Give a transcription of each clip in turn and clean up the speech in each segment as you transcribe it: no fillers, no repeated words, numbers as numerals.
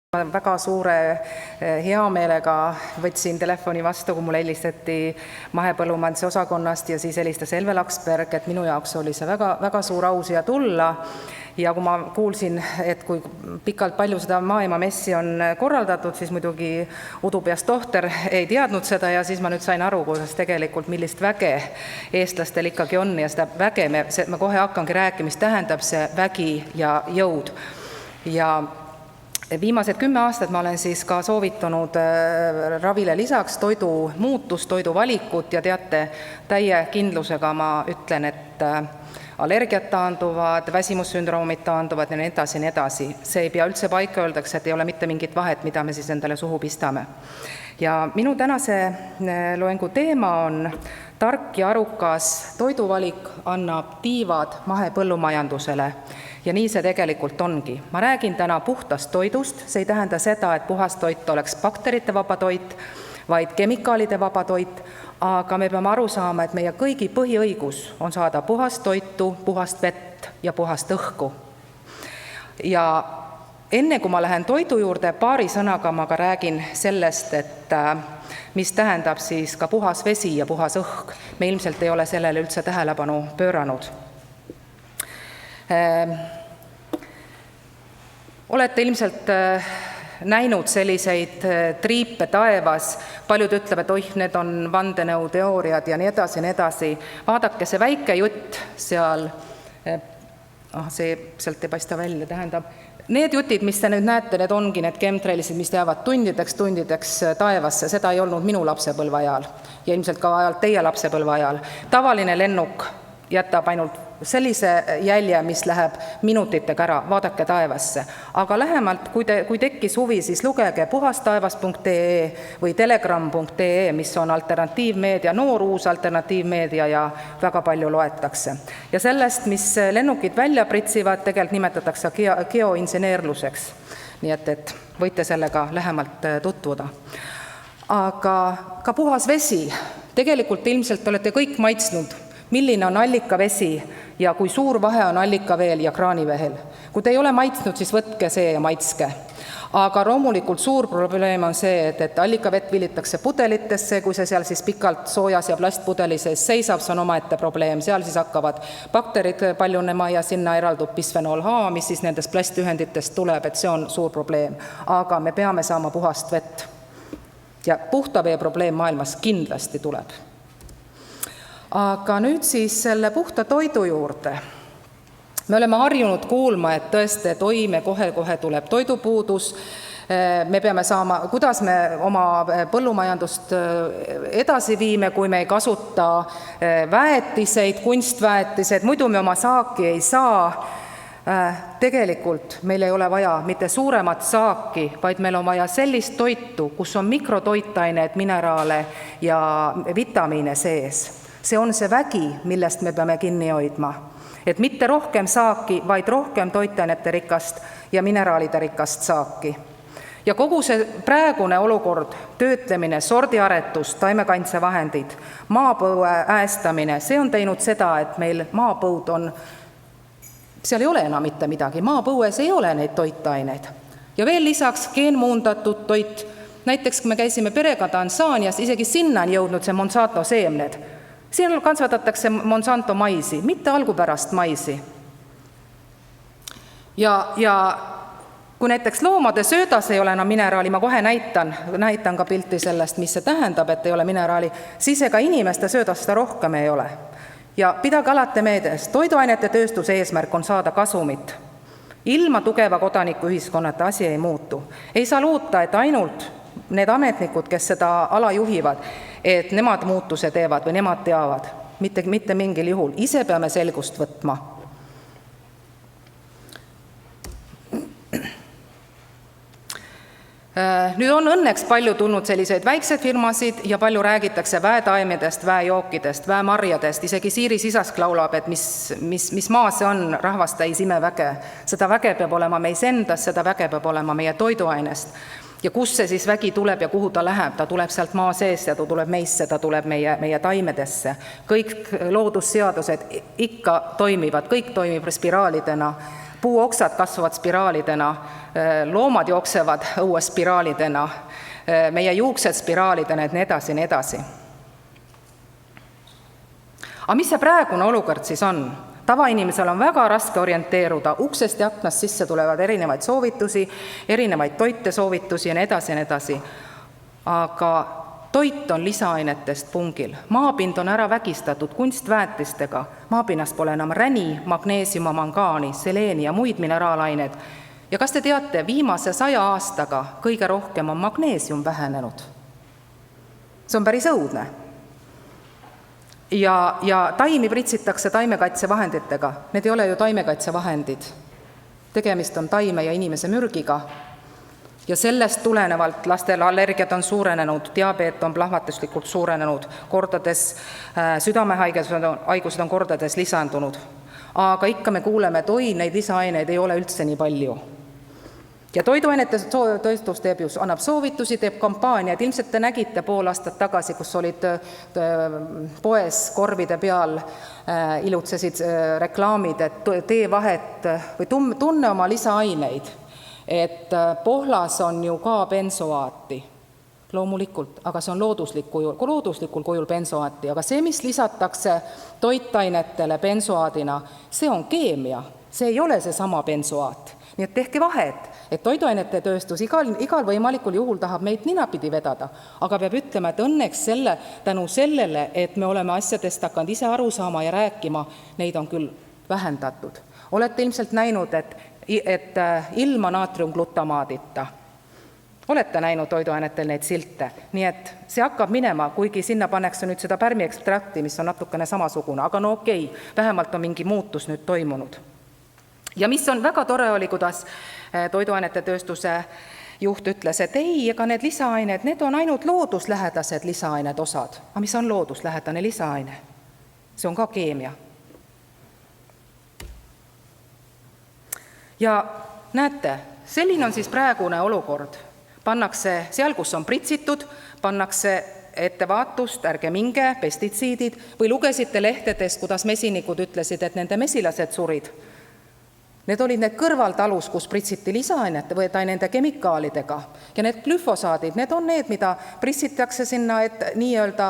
Ma väga suure heameelega võtsin telefoni vastu, kui mulle helistati mahepõllumajanduse osakonnast ja siis helistas Elve Laksberg, et minu jaoks oli see väga suur au siia tulla. Ja kui ma kuulsin, et kui pikalt palju seda maailmamessi on korraldatud, siis muidugi udupeast tohter ei teadnud seda ja siis ma nüüd sain aru, kuidas tegelikult millist väge eestlastel ikkagi on ja seda väge ma kohe hakkangi rääkima, mis tähendab see vägi ja jõud. Ja viimased 10 aastat ma olen siis ka soovitanud ravile lisaks toidu muutust, toidu valikut ja teate, täie kindlusega ma ütlen, et allergiat taanduvad, väsimussündroomid taanduvad ja nii edasi. See ei pea üldse paika, öeldakse, et ei ole mitte mingit vahet, mida me siis endale suhu pistame. Ja minu tänase loengu teema on tark ja arukas toiduvalik annab tiivad mahepõllumajandusele. Ja nii see tegelikult ongi. Ma räägin täna puhtast toidust, see ei tähenda seda, et puhas toit oleks bakterite vaba toit, vaid kemikaalide vaba toit, aga me peame aru saama, et meie kõigi põhiõigus on saada puhast toitu, puhast vett ja puhast õhku. Ja enne kui ma lähen toidu juurde, paari sõnaga ma ka räägin sellest, et mis tähendab siis ka puhas vesi ja puhas õhk. Me ilmselt ei ole sellele üldse tähelepanu pööranud. Olete ilmselt näinud selliseid triipe taevas, paljud ütlevad, et need on vandenõuteooriad ja nii edasi. Vaadake see väike jutt seal, sealt ei paista välja, tähendab, need jutid, mis te nüüd näete, need ongi need chemtrailsid, mis jäävad tundideks taevasse, seda ei olnud minu lapsepõlve ajal ja ilmselt ka ajal teie lapsepõlve ajal. Tavaline lennuk jätab ainult sellise jälje, mis läheb minutitega ära, vaadake taevasse. Aga lähemalt, kui tekkis huvi, siis lugege puhastaevas.ee või telegram.ee, mis on alternatiivmeedia, noor uus alternatiivmeedia ja väga palju loetakse. Ja sellest, mis lennukid välja pritsivad, tegelikult nimetatakse geoinseneerluseks. Nii et võite sellega lähemalt tutvuda. Aga ka puhas vesi. Tegelikult ilmselt olete kõik maitsnud, milline on allikavesi ja kui suur vahe on allikaveel ja kraanivehel. Kui te ei ole maitsnud, siis võtke see ja maitske. Aga loomulikult suur probleem on see, et allikavett vilitakse pudelitesse, kui see seal siis pikalt soojas ja plastpudeli sees seisab, see on omaette probleem. Seal siis hakkavad bakterid paljunema ja sinna eraldub bisfenool H, mis siis nendest plastühenditest tuleb, et see on suur probleem. Aga me peame saama puhast vett. Ja puhta vee probleem maailmas kindlasti tuleb. Aga nüüd siis selle puhta toidu juurde. Me oleme harjunud kuulma, et tõesti, et me kohe tuleb toidupuudus. Me peame saama, kuidas me oma põllumajandust edasi viime, kui me ei kasuta väetiseid, kunstväetised, muidu me oma saaki ei saa. Tegelikult meil ei ole vaja mitte suuremat saaki, vaid meil on vaja sellist toitu, kus on mikrotoitaineid, mineraale ja vitamiine sees. See on see vägi, millest me peame kinni hoidma. Et mitte rohkem saaki, vaid rohkem toitainete rikast ja mineraalide rikast saaki. Ja kogu see praegune olukord, töötlemine, sordiaretus, taimekaitsevahendid, maapõue äästamine, see on teinud seda, et meil maapõud on, seal ei ole enam mitte midagi, maapõues ei ole neid toitaineid. Ja veel lisaks geenmuundatud toit, näiteks kui me käisime perega Tansaanias, isegi sinna on jõudnud see Monsanto seemned. Siin kasvatatakse Monsanto maisi, mitte algupärast maisi. Ja kui näiteks loomade söödas ei ole enam mineraali, ma kohe näitan ka pilti sellest, mis see tähendab, et ei ole mineraali, siis ega inimeste söödas seda rohkem ei ole. Ja pidage alati meeles, toiduainete tööstuse eesmärk on saada kasumit. Ilma tugeva kodanikuühiskonnata asi ei muutu. Ei saa loota, et ainult need ametnikud, kes seda ala juhivad, et nemad muutuse teevad või nemad teavad. Mitte mingil juhul. Ise peame selgust võtma. Nüüd on õnneks palju tulnud selliseid väikseid firmasid ja palju räägitakse väetaimedest, väejookidest, väemarjadest. Isegi Siiri Sisask laulab, et mis maa see on, rahvas täis imeväge. Seda väge peab olema meis endas, seda väge peab olema meie toiduainest. Ja kus see siis vägi tuleb ja kuhu ta läheb? Ta tuleb sealt maa sees ja ta tuleb meisse, ta tuleb meie taimedesse. Kõik loodusseadused ikka toimivad, kõik toimib spiraalidena. puuoksad kasvavad spiraalidena, loomad jooksevad õues spiraalidena, meie juuksed spiraalidena, et nii edasi, nii edasi. Aga mis see praegune olukord siis on? Tavainimesel on väga raske orienteeruda, uksest ja aknast sisse tulevad erinevaid soovitusi, erinevaid toitesoovitusi ja nii edasi, ja nii edasi. Aga toit on lisaainetest pungil. Maapind on ära vägistatud kunstväetistega. Maapinnas pole enam räni, magneesiuma, mangaani, seleeni ja muid mineraalained. Ja kas te teate, viimase 100 aastaga kõige rohkem on magneesium vähenenud? See on päris õudne. Ja taimi pritsitakse taimekaitsevahenditega. Need ei ole ju taimekaitsevahendid. Tegemist on taime ja inimese mürgiga. Ja sellest tulenevalt lastel allergiad on suurenenud, diabeet on plahvatuslikult suurenenud, kordades südamehaigused on kordades lisandunud. Aga ikka me kuuleme, et neid lisaaineid ei ole üldse nii palju. Ja toiduainete tööstus annab soovitusi, teeb kampaaniaid. Ilmselt te nägite pool aastat tagasi, kus olid poes korvide peal, ilutsesid reklaamid, et tee vahet või tunne oma lisaaineid. Et pohlas on ju ka bensoaati, loomulikult, aga see on looduslikul kujul bensoaati, aga see, mis lisatakse toitainetele bensoaadina, see on keemia, see ei ole see sama bensoaat. Nii et tehke vahet, et toiduainete tööstus igal võimalikul juhul tahab meid ninapidi vedada, aga peab ütlema, et õnneks tänu sellele, et me oleme asjadest hakanud ise aru saama ja rääkima, neid on küll vähendatud. Olete ilmselt näinud, et ilma naatriumglutamaadita. Olete näinud toiduainetel neid silte, nii et see hakkab minema, kuigi sinna pannakse nüüd seda pärmiekstrakti, mis on natukene samasugune, aga no okei, vähemalt on mingi muutus nüüd toimunud. Ja mis on väga tore oli, kuidas toiduainete tööstuse juht ütles, et ei, ega need lisaained, need on ainult looduslähedased lisaained osad. Aga mis on looduslähedane lisaaine? See on ka keemia. Ja näete, selline on siis praegune olukord. Pannakse seal, kus on pritsitud, pannakse ettevaatust, ärge minge, pestitsiidid, või lugesite lehtedest, kuidas mesinikud ütlesid, et nende mesilased surid. Need olid need kõrvaltalus, kus pritsiti lisaainete või nende kemikaalidega. Ja need glüfosaadid, need on need, mida pritsitakse sinna, et nii-öelda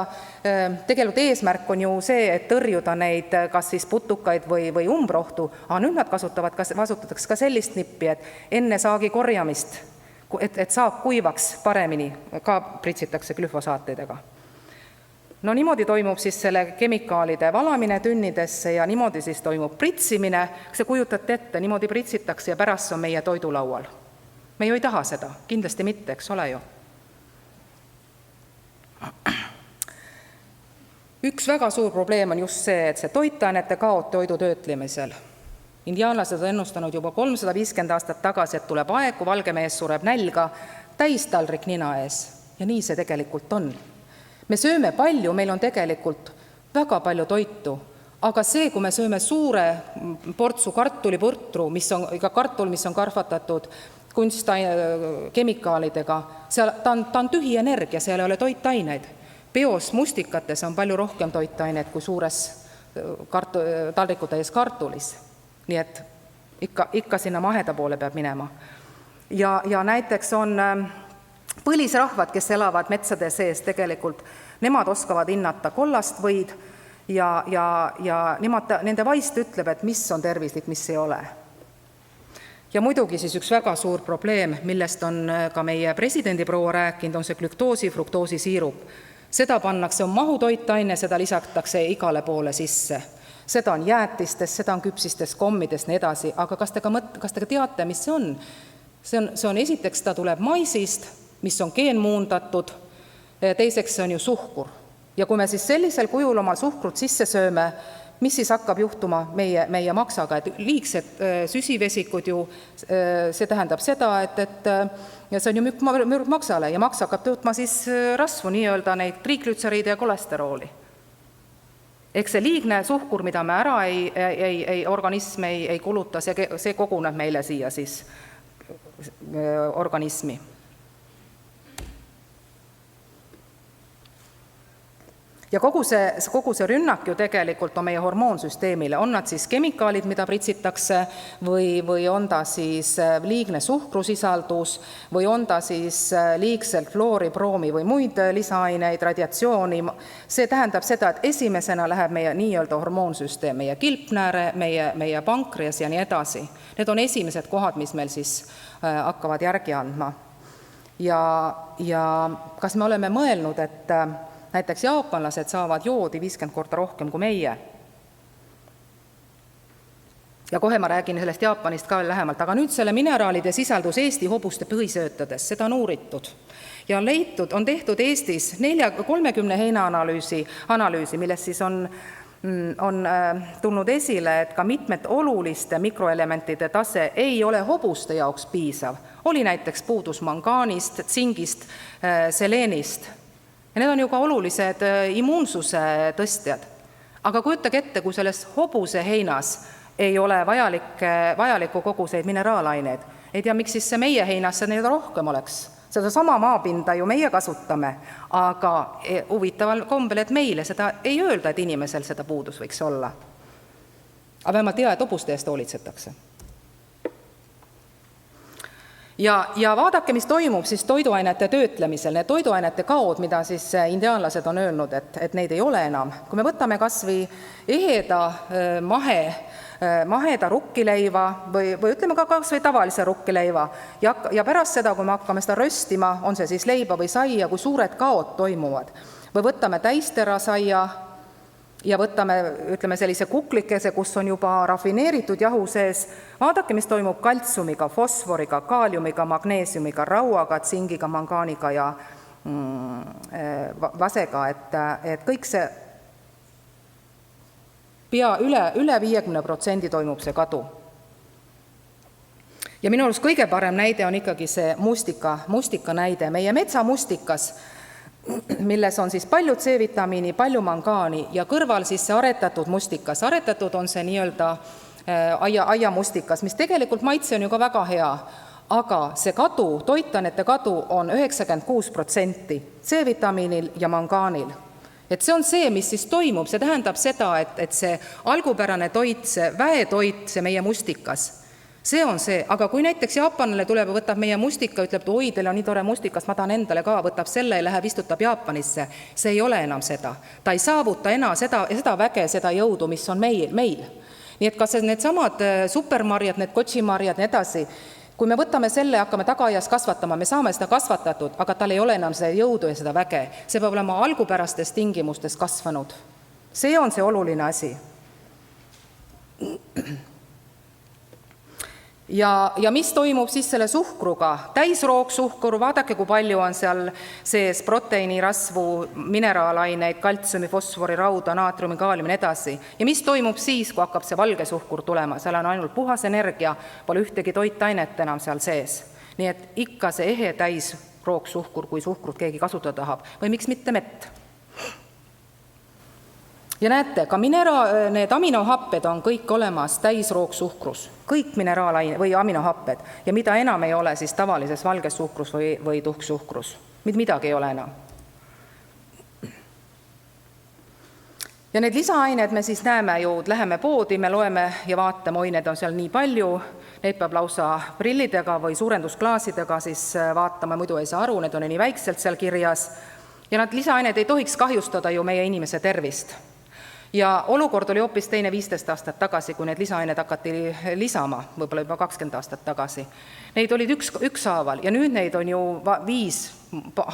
tegelikult eesmärk on ju see, et tõrjuda neid kas siis putukaid või umbrohtu, aga nüüd nad kasutatakse ka sellist nippi, et enne saagi korjamist, et saak kuivaks paremini, ka pritsitakse glüfosaatidega. No niimoodi toimub siis selle kemikaalide valamine tünnidesse ja niimoodi siis toimub pritsimine. See kujutate ette, niimoodi pritsitakse ja pärast on meie toidulaual. Me ju ei taha seda, kindlasti mitte, eks ole ju. Üks väga suur probleem on just see, et see toitainete kaod toidu töötlemisel. Indiaanlased on ennustanud juba 350 aastat tagasi, et tuleb aeg, kui valge mees sureb nälga, täistaldrik nina ees. Ja nii see tegelikult on. Me sööme palju, meil on tegelikult väga palju toitu, aga see, kui me sööme suure portsu kartulipõrtru, mis on karvatatud kemikaalidega, ta on tühi energia, seal ei ole toitaineid. Peos mustikates on palju rohkem toitaineid kui suures taldrikutäis kartulis. Nii et ikka sinna maheda poole peab minema. Ja näiteks on põlisrahvad, kes elavad metsade sees tegelikult, nemad oskavad hinnata kollast võid ja nende vaist ütleb, et mis on tervislik, mis ei ole. Ja muidugi siis üks väga suur probleem, millest on ka meie presidendiproua rääkinud, on see glüktoosi, fruktoosi siirup. Seda pannakse, on mahutoitaine, seda lisatakse igale poole sisse. Seda on jäätistes, seda on küpsistes, kommides, nii edasi, aga kas te teate, mis see on? See on esiteks, ta tuleb maisist, mis on geenmuundatud, teiseks see on ju suhkur. Ja kui me siis sellisel kujul oma suhkrut sisse sööme, mis siis hakkab juhtuma meie maksaga, et liigsed süsivesikud ju, see tähendab seda, et see on ju mürg maksale ja maks hakkab tõutma siis rasvu, nii-öelda neid triiglütseriide ja kolesterooli. Ehk see liigne suhkur, mida me ära organism ei kuluta, see koguneb meile siia siis organismi. Ja kogu see rünnak ju tegelikult on meie hormoonsüsteemile, on nad siis kemikaalid, mida pritsitakse, või on ta siis liigne suhkrusisaldus, või on ta siis liigselt fluori, broomi või muid lisaaineid, radiatsiooni. See tähendab seda, et esimesena läheb meie nii-öelda hormoonsüsteem, meie kilpnääre, meie pankreas ja nii edasi. Need on esimesed kohad, mis meil siis hakkavad järgi andma. Ja kas me oleme mõelnud, et näiteks jaapanlased saavad joodi 50 korda rohkem kui meie. Ja kohe ma räägin sellest Jaapanist ka veel lähemalt, aga nüüd selle mineraalide sisaldus Eesti hobuste põhisöötades, seda on uuritud. Ja on tehtud Eestis 30 heina analüüsi, milles siis on tulnud esile, et ka mitmed oluliste mikroelementide tase ei ole hobuste jaoks piisav. Oli näiteks puudus mangaanist, tsingist, seleenist. Ja need on ju ka olulised immuunsuse tõstjad. Aga kujutage ette, kui selles hobuse heinas ei ole vajaliku koguseid mineraalaineid. Ei tea, miks siis see meie heinasse neid rohkem oleks. Seda sama maapinda ju meie kasutame, aga huvitaval kombel, et meile seda ei öelda, et inimesel seda puudus võiks olla. Aga vähemalt et hobuste eest hoolitsetakse. Ja vaadake, mis toimub siis toiduainete töötlemisel. Need toiduainete kaod, mida siis indiaanlased on öelnud, et neid ei ole enam. Kui me võtame kas või eheda maheda rukkileiva või ütleme ka kas või tavalise rukkileiva ja pärast seda, kui me hakkame seda röstima, on see siis leiba või saia, kui suured kaod toimuvad. Või võtame täisterasaia ja võtame, ütleme, sellise kuklikese, kus on juba rafineeritud jahu sees. Vaadake, mis toimub kaltsiumiga, fosforiga, kaaliumiga, magneesiumiga, rauaga, tsingiga, mangaaniga ja vasega, et kõik see pea üle 50% toimub see kadu. Ja minu arust kõige parem näide on ikkagi see mustika näide. Meie metsamustikas, milles on siis palju C-vitamiini, palju mangaani ja kõrval siis see aretatud mustikas. Aretatud on see nii-öelda aiamustikas, mis tegelikult maitse on ju ka väga hea, aga see kadu, toitainete kadu on 96% C-vitamiinil ja mangaanil. Et see on see, mis siis toimub, see tähendab seda, et see algupärane toit, see väetoit, see meie mustikas, see on see, aga kui näiteks jaapanlane tuleb ja võtab meie mustika, ütleb, et oi, teil on nii tore mustikas, ma tahan endale ka, võtab selle ja läheb istutab Jaapanisse, see ei ole enam seda. Ta ei saavuta enam seda väge, seda jõudu, mis on meil. Nii et kas need samad supermarjad, need kotsimarjad, need edasi, kui me võtame selle ja hakkame tagaaias kasvatama, me saame seda kasvatatud, aga tal ei ole enam seda jõudu ja seda väge. See peab olema algupärastes tingimustes kasvanud. See on see oluline asi. Ja mis toimub siis selle suhkruga? Täisroogsuhkur, vaadake, kui palju on seal sees proteiini, rasvu, mineraalaineid, kaltsiumi, fosfori, rauda, naatriumi, kaaliumi ja edasi. Ja mis toimub siis, kui hakkab see valge suhkur tulema? Seal on ainult puhas energia, pole ühtegi toitainet enam seal sees. Nii et ikka see ehe täisroogsuhkur, kui suhkrut keegi kasutada tahab. Või miks mitte mett? Ja näete, ka need aminohapped on kõik olemas täisroogsuhkrus, kõik mineraalaine või aminohapped, ja mida enam ei ole siis tavalises valges suhkrus või tuhksuhkrus, midagi ei ole enam. Ja need lisaained me siis näeme ju, läheme poodi, me loeme ja vaatame, oi, need on seal nii palju, neid peab lausa prillidega või suurendusklaasidega siis vaatama, muidu ei saa aru, need on nii väikselt seal kirjas, ja nad lisaained ei tohiks kahjustada ju meie inimese tervist. Ja olukord oli hoopis teine 15 aastat tagasi, kui need lisaained hakati lisama, võib-olla juba 20 aastat tagasi. Neid olid ükshaaval ja nüüd neid on ju 5,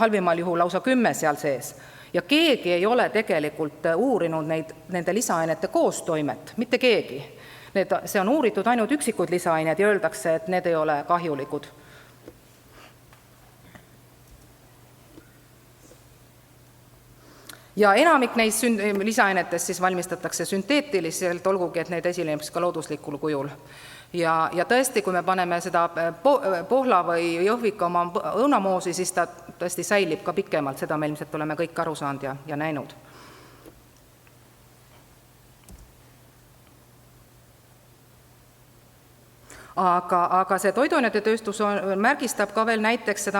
halvimal juhul lausa 10 seal sees. Ja keegi ei ole tegelikult uurinud nende lisaainete koostoimet, mitte keegi. See on uuritud ainult üksikud lisaained ja öeldakse, et need ei ole kahjulikud. Ja enamik neist lisaainetest siis valmistatakse sünteetiliselt, olgugi, et neid esineb ka looduslikul kujul. Ja tõesti, kui me paneme seda pohla või jõhvika oma õunamoosi, siis ta tõesti säilib ka pikemalt, seda me ilmselt oleme kõik aru saanud ja näinud. Aga see toiduainete tööstus märgistab ka veel näiteks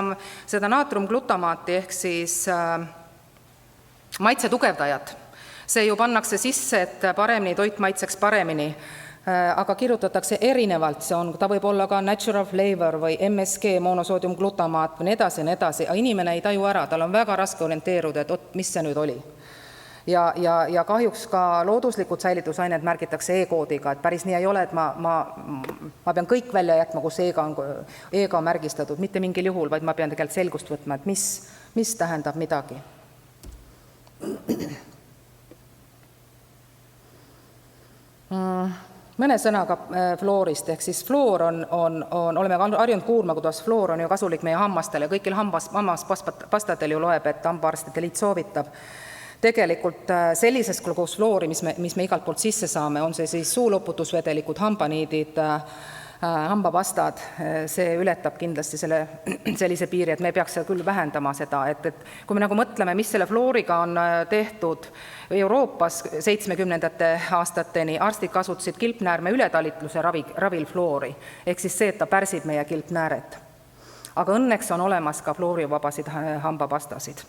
seda naatriumglutamaati ehk siis maitse tugevdajad. See ju pannakse sisse, et paremini toit maitseks paremini, aga kirjutatakse erinevalt, ta võib olla ka natural flavor või MSG, monosoodium glutamaat või nii edasi, aga inimene ei taju ära, tal on väga raske orienteeruda, et mis see nüüd oli. Ja kahjuks ka looduslikud säilitusained märgitakse E-koodiga, et päris nii ei ole, et ma pean kõik välja jätma, kus E-ga on märgistatud, mitte mingil juhul, vaid ma pean tegelikult selgust võtma, et mis tähendab midagi. Mõne sõnaga floorist, ehk siis floor oleme harjunud kuulma, kuidas floor on ju kasulik meie hammastele, kõigil hammaspastatel ju loeb, et hambaarstide liit soovitab. Tegelikult sellises kogus floori, mis me igalt poolt sisse saame, on see siis suuloputusvedelikud, hambaniidid, hambapastad, see ületab kindlasti sellise piiri, et me peaks küll vähendama seda, et kui me nagu mõtleme, mis selle flooriga on tehtud Euroopas 70. aastateni, arstid kasutasid kilpnäärme ületalitluse ravil floori, ehk siis see, et ta pärsib meie kilpnääret. Aga õnneks on olemas ka floorivabasid hambapastasid.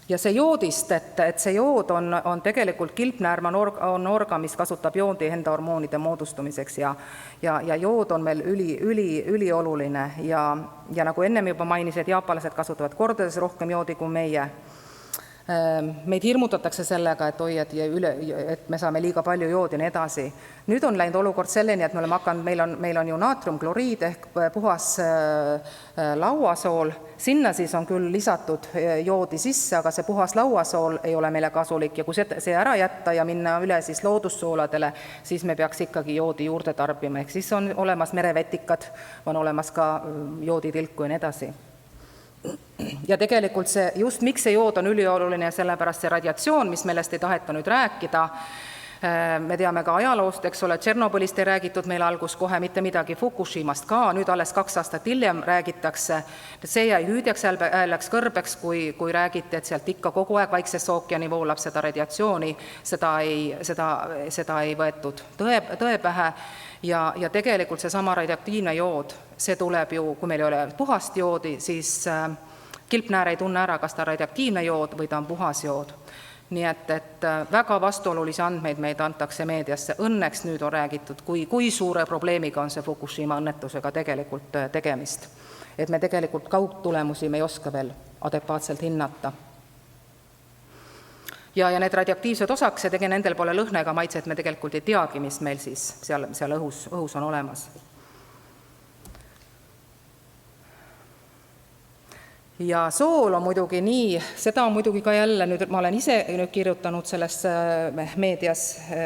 Ja see joodist, et see jood on tegelikult kilpnäärm on organ, mis kasutab joodi enda hormoonide moodustumiseks ja jood on meil ülioluline ja nagu ennem juba mainisid, jaapalased kasutavad kordades rohkem joodi kui meie. Meid hirmutatakse sellega, et me saame liiga palju joodi ja nii edasi. Nüüd on läinud olukord selleni, et meil on ju naatriumkloriid ehk puhas lauasool. Sinna siis on küll lisatud joodi sisse, aga see puhas lauasool ei ole meile kasulik ja kui see ära jätta ja minna üle siis loodussooladele, siis me peaks ikkagi joodi juurde tarbima. Ehk siis on olemas merevetikad, on olemas ka jooditilku ja nii edasi. Ja tegelikult just miks see jood on ülioluline, sellepärast see radiatsioon, mis meelest ei taheta nüüd rääkida, me teame ka ajaloost, eks ole, Tšernobõlist ei räägitud meil algus kohe mitte midagi, Fukushimast ka, nüüd alles 2 aastat hiljem räägitakse, see jäi hüüdjaks hääleks kõrbeks, kui räägiti, et sealt ikka kogu aeg Vaiksesse ookeani voolab seda radiatsiooni, seda ei võetud tõe pähe ja tegelikult see sama radioaktiivne jood, see tuleb ju, kui meil ei ole puhast joodi, siis kilpnäär ei tunne ära, kas ta radioaktiivne jood või ta on puhas jood. Nii et väga vastuolulisi andmeid meid antakse meediasse. Õnneks nüüd on räägitud, kui suure probleemiga on see Fukushima õnnetusega tegelikult tegemist. Et me tegelikult kaugtulemusi me ei oska veel adekvaatselt hinnata. Ja need radioaktiivsed osakesed, nendel pole lõhna ega maitse, et me tegelikult ei teagi, mis meil siis seal õhus on olemas. Ja sool on muidugi nii, seda on muidugi ka jälle, nüüd ma olen ise kirjutanud selles meedias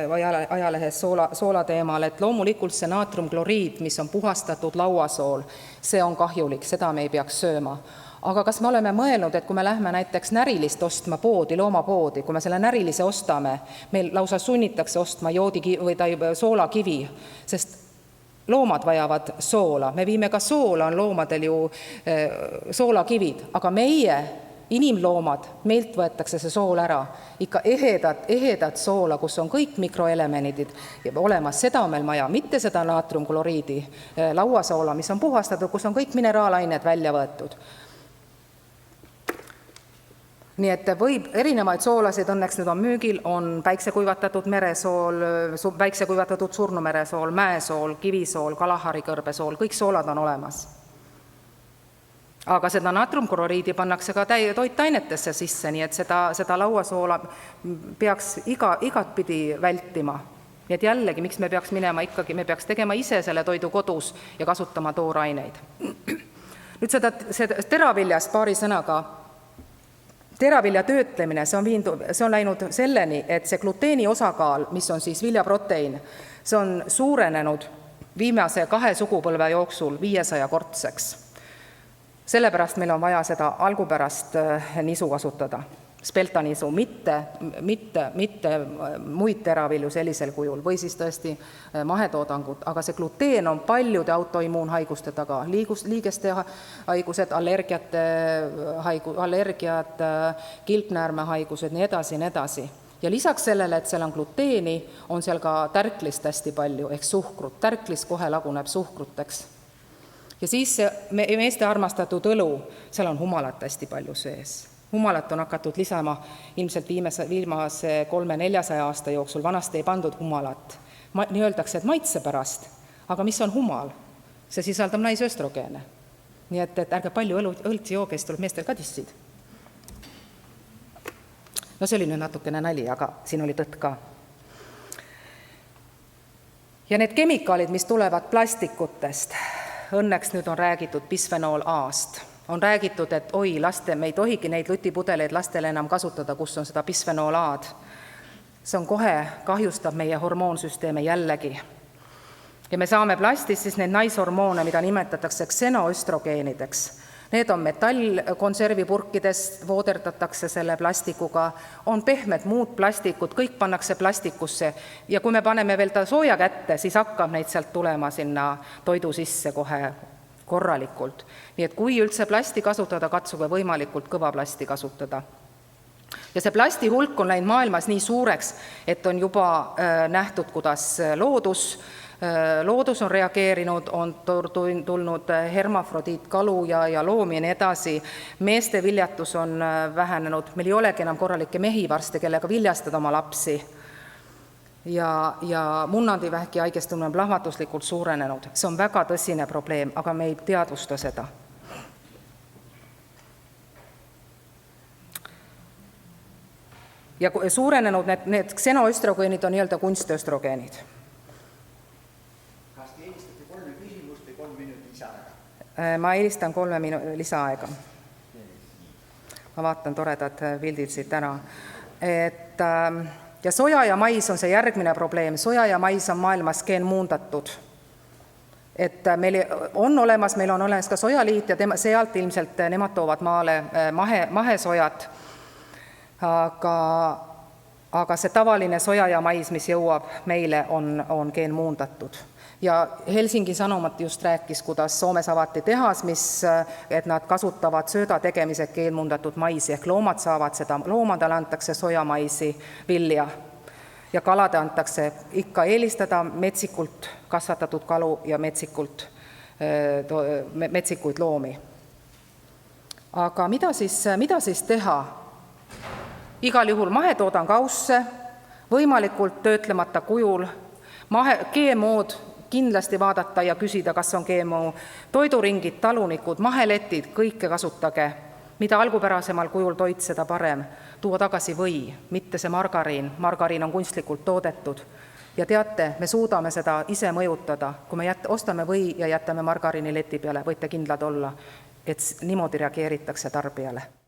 või ajalehes soola teemal, et loomulikult see naatriumkloriid, mis on puhastatud lauasool, see on kahjulik, seda me ei peaks sööma. Aga kas me oleme mõelnud, et kui me lähme näiteks närilist ostma poodi, loomapoodi, kui me selle närilise ostame, meil lausa sunnitakse ostma soolakivi, sest loomad vajavad soola. Me viime ka soola, on loomadel ju soolakivid, aga meie, inimloomad, meilt võetakse see sool ära. Ikka ehedat soola, kus on kõik mikroelementid olemas, seda on meil maja, mitte seda naatriumkloriidi lauasoola, mis on puhastatud, kus on kõik mineraalained välja võetud. Nii et võib erinevaid soolasid, õnneks nüüd on müügil, on päiksekuivatatud meresool, päiksekuivatatud surnumeresool, mäesool, kivisool, kalaharikõrbesool, kõik soolad on olemas. Aga seda naatriumkloriidi pannakse ka toitainetesse sisse, nii et seda lauasoola peaks igatpidi vältima. Nii et jällegi, miks me peaks minema ikkagi, me peaks tegema ise selle toidu kodus ja kasutama tooraineid. Nüüd seda teraviljast paari sõnaga. Teravilja töötlemine, see on läinud selleni, et see gluteeni osakaal, mis on siis viljaprotein, see on suurenenud viimase 2 sugupõlve jooksul 500-kordseks. Sellepärast meil on vaja seda algupärast nisu kasutada, speltanisu, mitte muid teravilju sellisel kujul või siis tõesti mahetoodangut, aga see gluteen on paljude autoimmuunhaiguste taga, liigeste haigused, allergiad, kilpnäärmehaigused, nii edasi. Ja lisaks sellele, et seal on gluteeni, on seal ka tärklist hästi palju, ehk suhkrut. Tärklis kohe laguneb suhkruteks. Ja siis meeste armastatud õlu, seal on humalat hästi palju sees. Humalat on hakatud lisama ilmselt viimase 300-400 aasta jooksul, vanasti ei pandud humalat. Nii öeldakse, et maitse pärast, aga mis on humal? See sisaldab naisöstrogeene. Nii et ärge palju õltsi jooge, siis tuleb meestel ka tissid. No see oli nüüd natukene nali, aga siin oli tõtt ka. Ja need kemikaalid, mis tulevad plastikutest, õnneks nüüd on räägitud bisfenool A-st. On räägitud, et oi, me ei tohigi neid lutipudeleid lastele enam kasutada, kus on seda bisfenool A-d. See on kohe, kahjustab meie hormoonsüsteeme jällegi. Ja me saame plastist siis need naishormoone, mida nimetatakse ksenoöstrogeenideks. Need on metallkonservipurkides, vooderdatakse selle plastikuga, on pehmed muud plastikud, kõik pannakse plastikusse ja kui me paneme veel ta sooja kätte, siis hakkab neid sealt tulema sinna toidu sisse kohe korralikult. Nii et kui üldse plasti kasutada, katsuge võimalikult kõva plasti kasutada. Ja see plasti hulk on läinud maailmas nii suureks, et on juba nähtud, kuidas loodus on reageerinud, on tulnud hermafrodiitkalu ja loomi ja nii edasi. Meeste viljatus on vähenenud, meil ei olegi enam korralikke mehi varsti, kellega viljastada oma lapsi. Ja munnandivähki haigestumine on plahvatuslikult suurenenud. See on väga tõsine probleem, aga me ei teadvusta seda. Ja suurenenud need ksenoöstrogeenid on nii-öelda kunstöstrogeenid. Kas te eelistate 3 küsimust või 3 minutit lisaaega? Ma eelistan 3 lisaaega. Ma vaatan toredad pildid siit ära. Ja soja ja mais on see järgmine probleem. Soja ja mais on maailmas geenmuundatud. Et meil on olemas ka sojaliit ja sealt ilmselt nemad toovad maale mahesojad, aga see tavaline soja ja mais, mis jõuab meile, on geenmuundatud. Ja Helsingi Sanomat just rääkis, kuidas Soomes avati tehas, et nad kasutavad sööda tegemised geenmuundatud maisi, ehk loomad saavad seda, loomadele antakse sojamaisi vilja ja kalade antakse ikka eelistada metsikult kasvatatud kalu ja metsikuid loomi. Aga mida siis teha? Igal juhul mahetoodang ausse, võimalikult töötlemata kujul, GMO-d kindlasti vaadata ja küsida, kas on GMO, toiduringid, talunikud, maheletid, kõike kasutage. Mida algupärasemal kujul toit, seda parem. Tuua tagasi või, mitte see margariin. Margariin on kunstlikult toodetud. Ja teate, me suudame seda ise mõjutada. Kui me ostame või ja jätame margariini leti peale, võite kindlad olla, et niimoodi reageeritakse tarbijale.